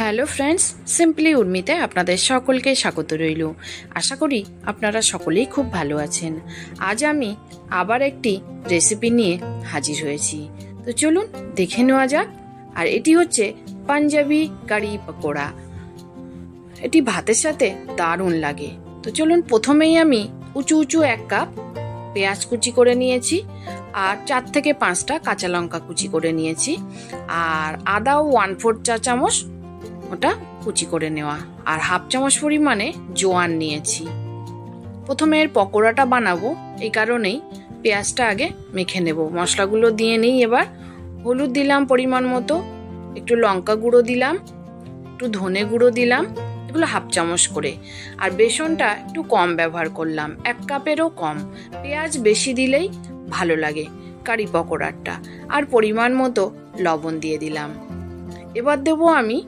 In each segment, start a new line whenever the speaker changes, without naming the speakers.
Hello friends, simply উর্মিতে আপনাদের সকলকে স্বাগত রইল। আশা করি আপনারা সকলেই খুব ভালো আছেন। আজ আমি আবার একটি রেসিপি নিয়ে হাজির হয়েছি। তো চলুন দেখে নেওয়া যাক। আর এটি হচ্ছে পাঞ্জাবি কারি পকোড়া। এটি ভাতের সাথে দারুণ লাগে। তো চলুন, প্রথমেই আমি উঁচু উঁচু 1 কাপ পেঁয়াজ কুচি করে নিয়েছি, আর 4 থেকে 5টা কাঁচা লঙ্কা কুচি করে নিয়েছি, আর আদাও 1/4 চা চামচ ওটা কুচি করে নেওয়া, আর 1/2 চামচ পরিমাণে জোয়ান নিয়েছি। প্রথমে এর পকোড়াটা বানাবো, এই কারণেই পেঁয়াজটা আগে মেখে নেব। মশলাগুলো দিয়ে নিই। এবার হলুদ দিলাম পরিমাণ মতো, একটু লঙ্কা গুঁড়ো দিলাম, একটু ধনে গুঁড়ো দিলাম, এগুলো 1/2 চামচ করে। আর বেসনটা একটু কম ব্যবহার করলাম, 1 কাপেরও কম। পেঁয়াজ বেশি দিলেই ভালো লাগে কারি পকোড়াটা। আর পরিমাণ মতো লবণ দিয়ে দিলাম। এবার দেবো আমি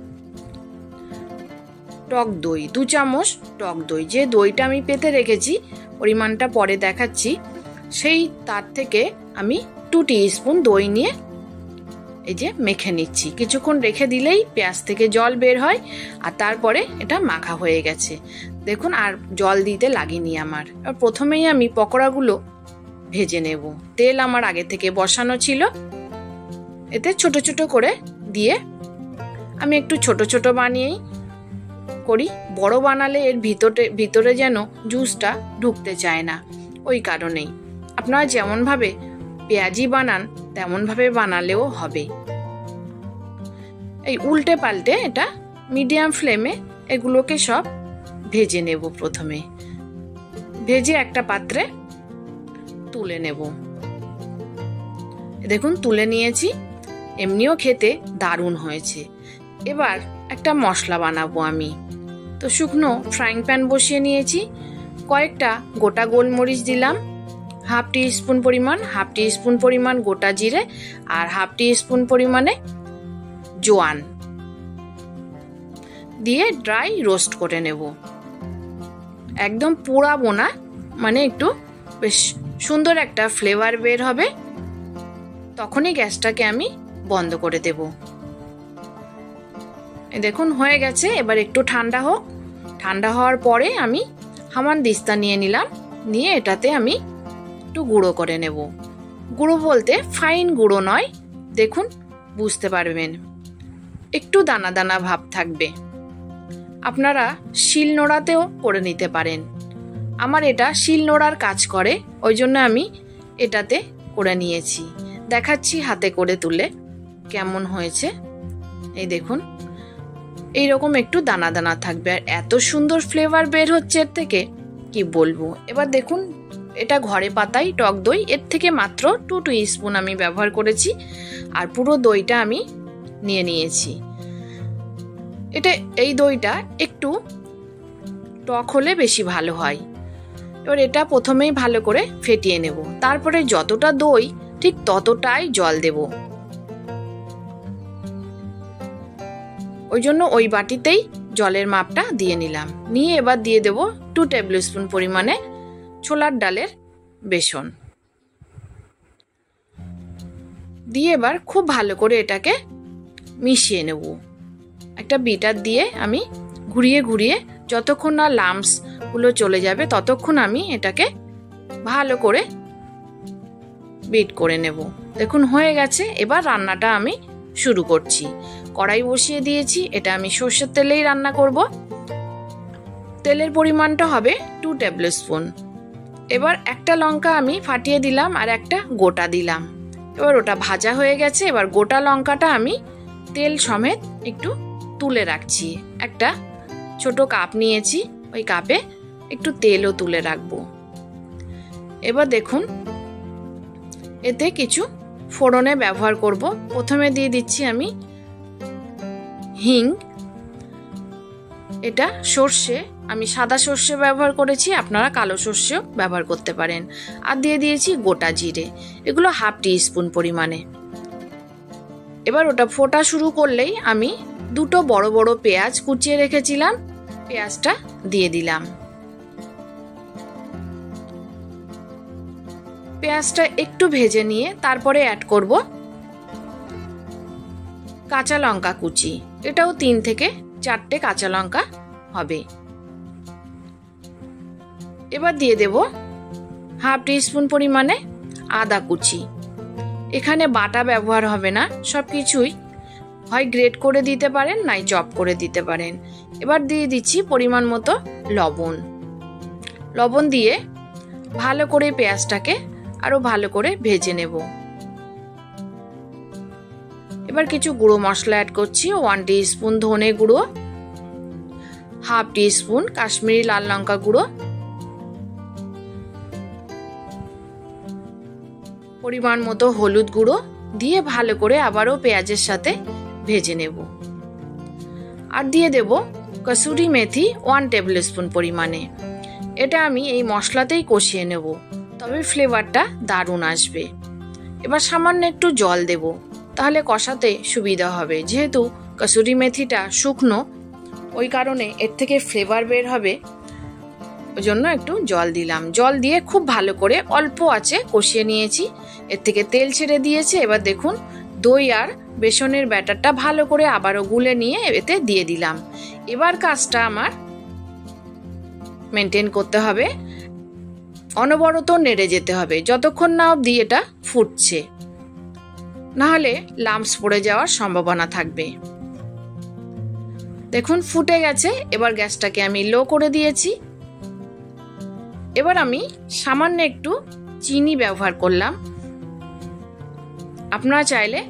টক দই, 2 চামচ টক দই। যে দইটা আমি পেতে রেখেছি, পরিমাণটা পরে দেখাচ্ছি, সেই তার থেকে আমি 2 টিস্পুন দই নিয়ে এই যে মেখে নিচ্ছি। কিছুক্ষণ রেখে দিলেই পেঁয়াজ থেকে জল বের হয়, আর তারপরে এটা মাখা হয়ে গেছে। দেখুন, আর জল দিতে লাগেনি আমার। আর প্রথমেই আমি পকোড়াগুলো ভেজে নেব। তেল আমার আগে থেকে বসানো ছিল, এতে ছোট ছোট করে দিয়ে আমি একটু ছোট ছোট বানিয়েই করি। বড় বানালে এর ভিতরে যেন জুসটা ঢুকতে চায় না, ওই কারণেই। আপনারা যেমনভাবে পেঁয়াজি বানান তেমনভাবে বানালেও হবে। এই উল্টে পাল্টে এটা মিডিয়াম ফ্লেমে এগুলোকে সব ভেজে নেব। প্রথমে ভেজে একটা পাত্রে তুলে নেব। দেখুন, তুলে নিয়েছি। এমনিও খেতে দারুণ হয়েছে। এবার একটা মশলা বানাবো আমি। তো শুকনো ফ্রাইং প্যান বসিয়ে নিয়েছি। কয়েকটা গোটা গোলমরিচ দিলাম, 1/2 টিস্পুন পরিমাণ, 1/2 টিস্পুন পরিমাণ গোটা জিরে, আর 1/2 টিস্পুন পরিমাণে জোয়ান দিয়ে ড্রাই রোস্ট করে নেব। একদম পোড়াবো না, মানে একটু বেশ সুন্দর একটা ফ্লেভার বের হবে, তখনই গ্যাসটাকে আমি বন্ধ করে দেব। দেখুন, হয়ে গেছে। এবার একটু ঠান্ডা হোক। ঠান্ডা হওয়ার পরে আমি হামানদিস্তা নিয়ে নিলাম, নিয়ে এটাতে আমি একটু গুঁড়ো করে নেব। গুঁড়ো বলতে ফাইন গুঁড়ো নয়, দেখুন বুঝতে পারবেন, একটু দানা দানা ভাব থাকবে। আপনারা শিলনোড়াতেও করে নিতে পারেন। আমার এটা শিলনোড়ার কাজ করে, ওই জন্য আমি এটাতে করে নিয়েছি। দেখাচ্ছি হাতে করে তুলে কেমন হয়েছে। এই দেখুন, এইরকম একটু দানা দানা থাকবে, আর এত সুন্দর ফ্লেভার বের হচ্ছে এর থেকে, কি বলবো। এবার দেখুন, এটা ঘরে পাতাই টক দই, এর থেকে মাত্র 2 টিস্পুন আমি ব্যবহার করেছি, আর পুরো দইটা আমি নিয়ে নিয়েছি। এই দইটা একটু টক হলে বেশি ভালো হয়। এবার এটা প্রথমেই ভালো করে ফেটিয়ে নেব, তারপরে যতটা দই ঠিক ততটাই জল দেব। ওই জন্য ওই বাটিতেই জলের মাপটা দিয়ে নিলাম। নিয়ে এবার দিয়ে দেব 2 টেবিল স্পুন পরিমাণে ছোলার ডালের বেসন দিয়ে এবার খুব ভালো করে এটাকে মিশিয়ে নেব। একটা বিটার দিয়ে আমি ঘুরিয়ে ঘুরিয়ে যতক্ষণ না লাম্পস গুলো চলে যাবে ততক্ষণ আমি এটাকে ভালো করে বিট করে নেব। দেখুন, হয়ে গেছে। এবার রান্নাটা আমি শুরু করছি। কড়াই বসিয়ে দিয়েছি, এটা আমি সর্ষের তেলেই রান্না করব। তেলের পরিমাণটা হবে 2 টেবিল স্পুন। এবার একটা লঙ্কা আমি ফাটিয়ে দিলাম, আর একটা গোটা দিলাম। এবার ওটা ভাজা হয়ে গেছে। এবার গোটা লঙ্কাটা আমি তেল সমেত একটু তুলে রাখছি। একটা ছোট কাপ নিয়েছি, ওই কাপে একটু তেলও তুলে রাখবো। এবার দেখুন, এতে কিছু ফোড়নে ব্যবহার করব। প্রথমে দিয়ে দিচ্ছি আমি হিং। এটা সর্ষে, আমি সাদা সর্ষে ব্যবহার করেছি, আপনারা কালো সর্ষেও ব্যবহার করতে পারেন। আর দিয়ে দিয়েছি গোটা জিরে, এগুলো 1/2 টিস্পুন পরিমাণে। এবার ওটা ফোটা শুরু করলেই আমি 2টো বড় বড় পেঁয়াজ কুচিয়ে রেখেছিলাম, পেঁয়াজটা দিয়ে দিলাম। পেঁয়াজটা একটু ভেজে নিয়ে তারপরে অ্যাড করব কাঁচা লঙ্কা কুচি। এটাও 3 থেকে 4টে কাঁচা লঙ্কা হবে। এবার দিয়ে দেব হাফ টিস্পুন পরিমাণে আদা কুচি। এখানে বাটা ব্যবহার হবে না, সবকিছুই হয় গ্রেট করে দিতে পারেন নাই চপ করে দিতে পারেন। এবার দিয়ে দিচ্ছি পরিমাণ মতো লবণ। লবণ দিয়ে ভালো করে পেঁয়াজটাকে আরো ভালো করে ভেজে নেব। এবার কিছু গুঁড়ো মশলা অ্যাড করছি। 1 টিস্পুন ধনে গুঁড়ো, হাফ টিস্পুন কাশ্মীরি লাল লঙ্কা গুঁড়ো, পরিমাণ মতো হলুদ গুঁড়ো দিয়ে ভালো করে আবারও পেঁয়াজের সাথে ভেজে নেব। আর দিয়ে দেব কসুরি মেথি 1 টেবিল স্পুন পরিমাণে। এটা আমি এই মশলাতেই কষিয়ে নেব, তবে ফ্লেভারটা দারুণ আসবে। এবার সামান্য একটু জল দেব, তাহলে কষাতে সুবিধা হবে। যেহেতু কসুরি মেথিটা শুকনো, ওই কারণে এর থেকে ফ্লেভার বের হবে, ওই জন্য একটু জল দিলাম। জল দিয়ে খুব ভালো করে অল্প আঁচে কষিয়ে নিয়েছি। এর থেকে তেল ছেড়ে দিয়েছে। এবার দেখুন দই আর বেসনের ব্যাটারটা ভালো করে আবারও গুলে নিয়ে এতে দিয়ে দিলাম। এবার কাজটা আমার মেনটেন করতে হবে, অনবরত নেড়ে যেতে হবে যতক্ষণ না অবধি এটা ফুটছে, নাহলে লাম্পস পড়ে যাওয়ার সম্ভাবনা থাকবে। দেখুন ফুটে গেছে। এবার গ্যাসটাকে আমি লো করে দিয়েছি। এবার আমি সামান্য একটু চিনি ব্যবহার করলাম। আপনারা চাইলে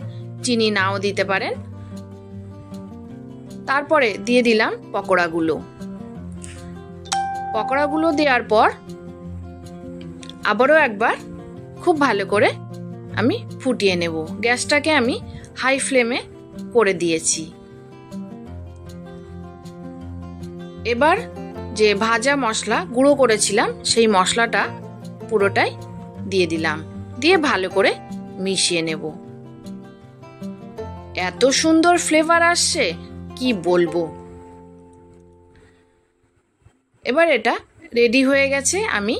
চিনি নাও দিতে পারেন। তারপরে দিয়ে দিলাম পকোড়াগুলো। পকোড়াগুলো দেওয়ার পর আবারও একবার খুব ভালো করে আমি ফুটিয়ে নেব। গ্যাসটাকে আমি হাই ফ্লেমে করে দিয়েছি। এবার যে ভাজা মশলা গুঁড়ো করেছিলাম সেই মশলাটা পুরোটাই দিয়ে দিলাম, দিয়ে ভালো করে মিশিয়ে নেব। এত সুন্দর ফ্লেভার আসছে কি বলবো। এবার এটা রেডি হয়ে গেছে। আমি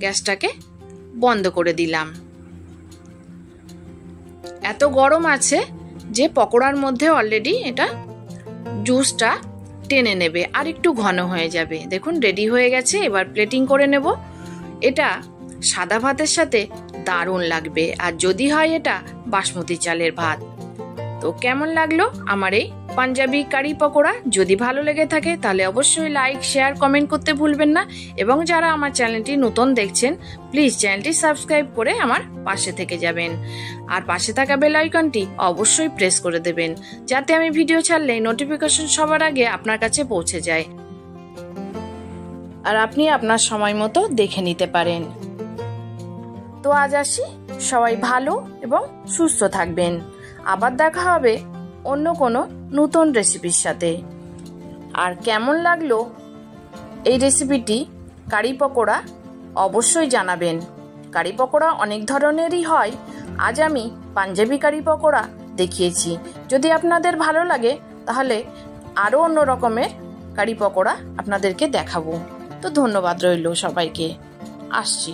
গ্যাসটাকে বন্ধ করে দিলাম। এত গরম আছে যে পকোড়ার মধ্যে অলরেডি এটা জুসটা টেনে নেবে আর একটু ঘন হয়ে যাবে। দেখুন রেডি হয়ে গেছে। এবার প্লেটিং করে নেব। এটা সাদা ভাতের সাথে দারুণ লাগবে, আর যদি হয় এটা বাসমতি চালের ভাত। তো কেমন লাগলো আমার এই পাঞ্জাবি কারি পকোড়া? যদি ভালো লেগে থাকে তাহলে অবশ্যই লাইক, শেয়ার, কমেন্ট করতে ভুলবেন না। এবং যারা আমার চ্যানেলটি নতুন দেখছেন প্লিজ চ্যানেলটি সাবস্ক্রাইব করে আমার পাশে থেকে যাবেন। আর পাশে থাকা বেল আইকনটি অবশ্যই প্রেস করে দেবেন, যাতে আমি ভিডিও ছাড়লে নোটিফিকেশন সবার আগে আপনার কাছে পৌঁছে যায় আর আপনি আপনার সময় মতো দেখে নিতে পারেন। তো আজ আসি, সবাই ভালো এবং সুস্থ থাকবেন। আবার দেখা হবে অন্য কোনো নতুন রেসিপির সাথে। আর কেমন লাগলো এই রেসিপিটি কারি পকোড়া অবশ্যই জানাবেন। কারি পকোড়া অনেক ধরনেরই হয়, আজ আমি পাঞ্জাবি কারি পকোড়া দেখিয়েছি। যদি আপনাদের ভালো লাগে তাহলে আরও অন্য রকমের কারি পকোড়া আপনাদেরকে দেখাবো। তো ধন্যবাদ রইল সবাইকে। আসছি।